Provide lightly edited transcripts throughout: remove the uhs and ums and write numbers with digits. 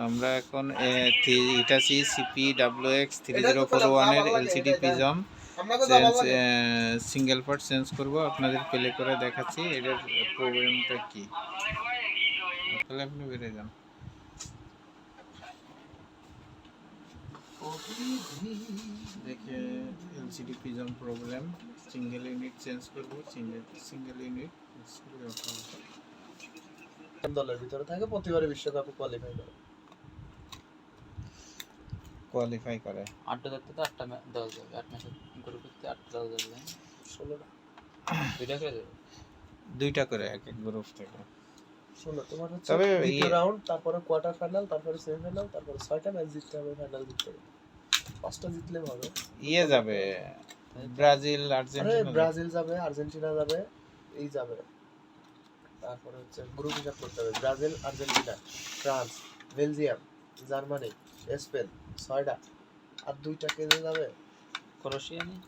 আমরা এখন Hitachi CPWX3041 এর LCD prism single part change করব, আপনাদের প্লে করে দেখাচ্ছি এটার প্রবলেমটা কি। তাহলে আপনি বেরে যান। দেখে LCD prism problem, single unit change করব, সিঙ্গেল ইউনিট দলের ভিতরে থাকে, প্রতিবারই বিশ্বকাপে কোয়ালিফাই করে। 8টা দেখতে তো 8টা দল যাবে, 8 ম্যাচে গ্রুপে 8টা দল যাবে, 16টা, দুইটা করে দুইটা করে এক এক গ্রুপ থেকে। 16 তোমার হচ্ছে তবে দ্বিতীয় রাউন্ড, তারপরে কোয়ার্টার ফাইনাল, তারপরে সেমিফাইনাল, তারপরে 6টা ম্যাচ জিততে হবে, ফাইনাল জিততে হবে। 5টা জিতলে হবে, ইয়ে যাবে ব্রাজিল আর্জেন্টিনা, ব্রাজিল যাবে, আর্জেন্টিনা যাবে, এই যাবে। তারপরে হচ্ছে গ্রুপ হিসাব করতে হবে, Brazil, Argentina, France, Belgium, Germany, Spain, 6টা। আর 2টা কে যাবে? ক্রোয়েশিয়া নেই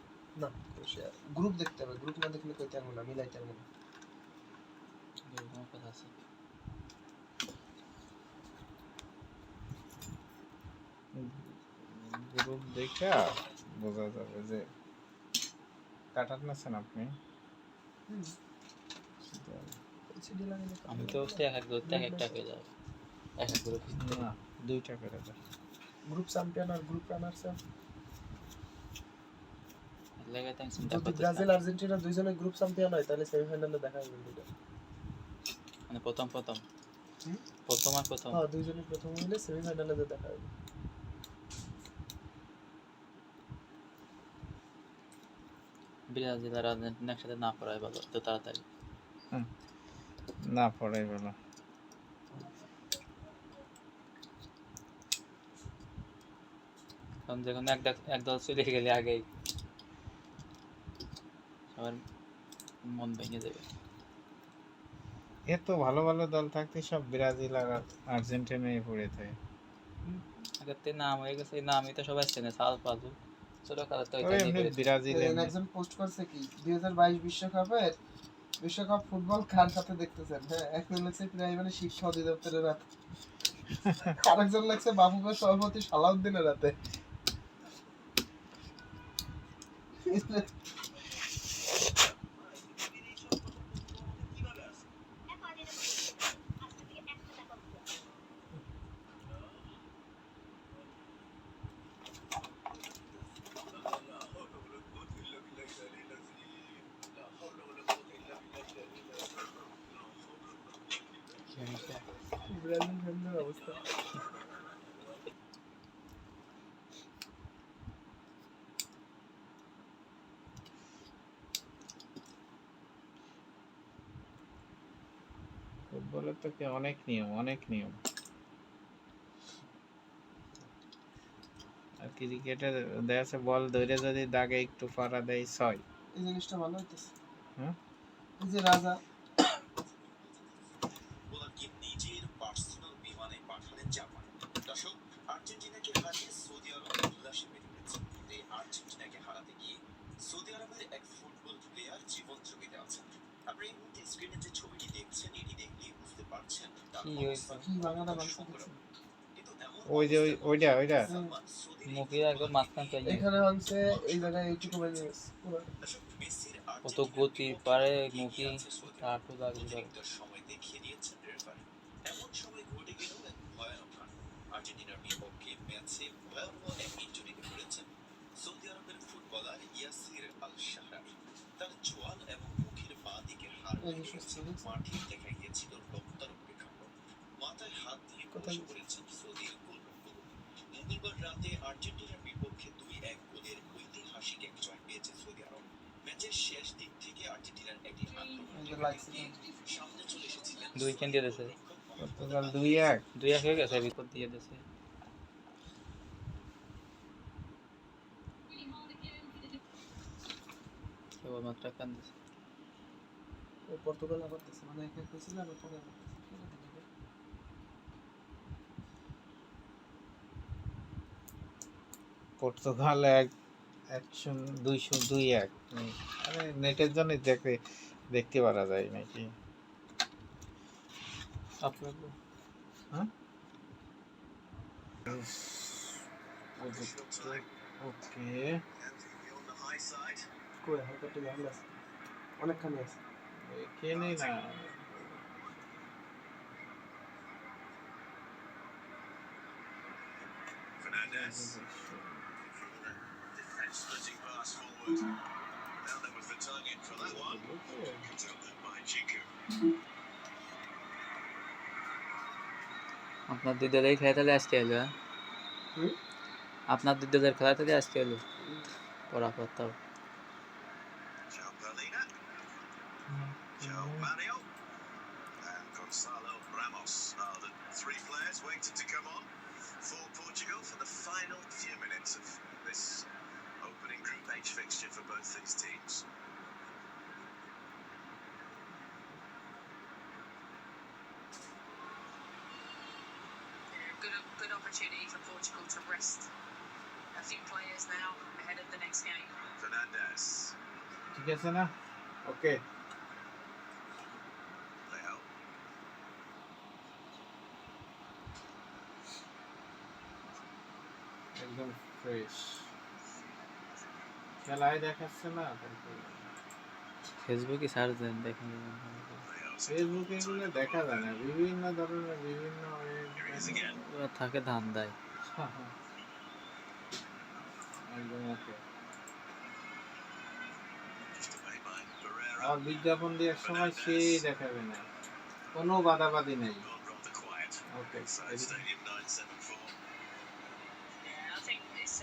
না, ক্রোয়েশিয়া। গ্রুপ দেখতে হবে, গ্রুপ না দেখলে কইতে পারবো না, মিলাইতে পারবো না। আমার কথা আছে। গ্রুপ দেখা বোঝা যাবে যে কাটার নাছেন আপনি। আমি তো এক এক গ্রুপ এক একটা পেয়ে যাবো, এক এক গ্রুপ না দুইটা করে দেয়। গ্রুপ চ্যাম্পিয়ন আর গ্রুপ রানার্স আপ। লাগাইতে আমি চিন্তা যদি করতেছি ব্রাজিল আর্জেন্টিনা দুইজনে গ্রুপ চ্যাম্পিয়ন হয়, তাহলে সেমিফাইনালে দেখা হবে দুইটা। মানে প্রথম আর প্রথম, হ্যাঁ, দুইজনে প্রথম হইলে সেমিফাইনালে দেখা হবে। ব্রাজিল আর আর্জেন্টিনা একসাথে না পড়ায় ভালো তো তাড়াতাড়ি, না পড়াই ভালো। কারণ যখন এক দল চলে গেলে আগেই সবার মন ভেঙে যাবে। এত ভালো ভালো দল থাকতে সব ব্রাজিল আর আর্জেন্টিনায় পড়ে থাকে। আগেতে নাম হয়ে গেছে, নামই তো সবাই চেনে, সাল পাজু ছোট কালে তো ওই এমনি ব্রাজিল একজন পোস্ট করছে কি 2022 বিশ্বকাপ ফুটবল কার সাথে দেখতেছেন? হ্যাঁ, একজন লাগছে প্রাইমারি শিক্ষা অধিদপ্তরের রাতে, আরেকজন লাগছে বাবুগঞ্জ সভাপতি সালাউদ্দিনের রাতে। ব্রাজিল ফ্যানদের অবস্থা ফুটবলের তো অনেক নিয়ম আর ক্রিকেটে দেখা যাচ্ছে বল ধরে যদি দাগে একটু ফাড়া দেয় 6। এই জিনিসটা ভালো হইতেছে। হ্যাঁ, এই যে রাজা ওনাকে নিজের পার্সোনাল বিমানে পাঠালেন জাপান। দর্শক, আর্জেন্টিনাকে হারিয়ে সৌদি আরব উল্লাসে মেতে উঠেছে। এই আর্জেন্টিনাকে হারাতে গিয়ে সৌদি আরবের এক ফুটবল প্লেয়ার জীবন ঝুঁকিতে আছেন। আপনি এই মুহূর্তে স্ক্রিনে যে ছবিটি দেখছেন, এটি দেখলেই বুঝতে পারছেন তার অবস্থা কি বাংলাটা বাংলাদেশ। কিন্তু এমন ওই যে ওইটা মুখে একদম মাঝখান থেকে এখানে হচ্ছে এই জায়গায় এইটুকু বেজে গেছে পুরো। কত গতি পারে মুখি কাটু লাগবে সময় দেখিয়ে দিয়েছেন রেফারি। এমন সময় ঘটে গেল এক ভয়ানক কাণ্ড। আর্জেন্টিনার বিপক্ষে ম্যাচে ভয়াবহ এক ইনজুরিতে পড়েছেন সৌদি আরবের ফুটবলার ইয়াসির আল শাহরার। তার চোয়াল এবং মুখের বাঁ দিকের হাড় মাঠে দেখা গিয়েছিল রক্তারক্ত বিক্ষোভ। মাথায় হাত দিয়ে বসে পড়েছেন সৌদির গোলরক্ষক। মঙ্গলবার রাতে আর্জেন্টিনার বিপক্ষে 2-1 গোলের ঐতিহাসিক এক জয় পেয়েছে সৌদি আরব। ম্যাচের শেষ দিক থেকে আর্জেন্টিনার একটি আক্রমণ সামনে চলে এসেছিলেন। 2 দিয়ে দিয়েছে, পর্তুগাল 2-1 হয়ে গেছে, বিপদ দিয়ে দিয়েছে। কেবলমাত্র কান্দিছে পর্তুগাল আবার দিচ্ছে, মানে এক এক হয়েছিল আর পরে পর্তুগাল 2-1। মানে নেটের জন্য দেখতে পারা যায় নাকি? আপনার হ্যাঁ, ওকে On the high side. কই হালকা একটু ঝামেলা আছে, অনেকখানি আছে। এখানে না Fernandez. Defense splitting pass forward. Now there was the target for that one. Cut out there by Chiku. আপনার দিদাদের খেলা তাহলে আজকে এলো, হ্যাঁ? আপনার দিদাদের খেলা তাহলে আজকে এলো পড়া করতাম। João Palina. João Manuel. And Gonçalo Ramos are the three players waiting to come on for Portugal for the final few minutes of this opening Group H fixture for both these teams. Good opportunity for Portugal to rest a few players now ahead of the next game. Fernandez. ঠিক আছে না? ওকে Leo. একদম fresh খেলায় দেখাচ্ছে না ফেসবুকে search দেন দেখেন। ফেসবুকে এগুলো দেখা যায় না, বিভিন্ন ধরনের বিভিন্ন Here he is again. ওরা থাকে ধান দেয়। একদম ওকে। Just away by Pereira. আর বিজ্ঞাপন দিয়ে এক সময় সেই দেখাবে না, কোনো বাদাবাদি নেই। Gone rather quiet. Okay Inside Stadium 974. Yeah, I think it's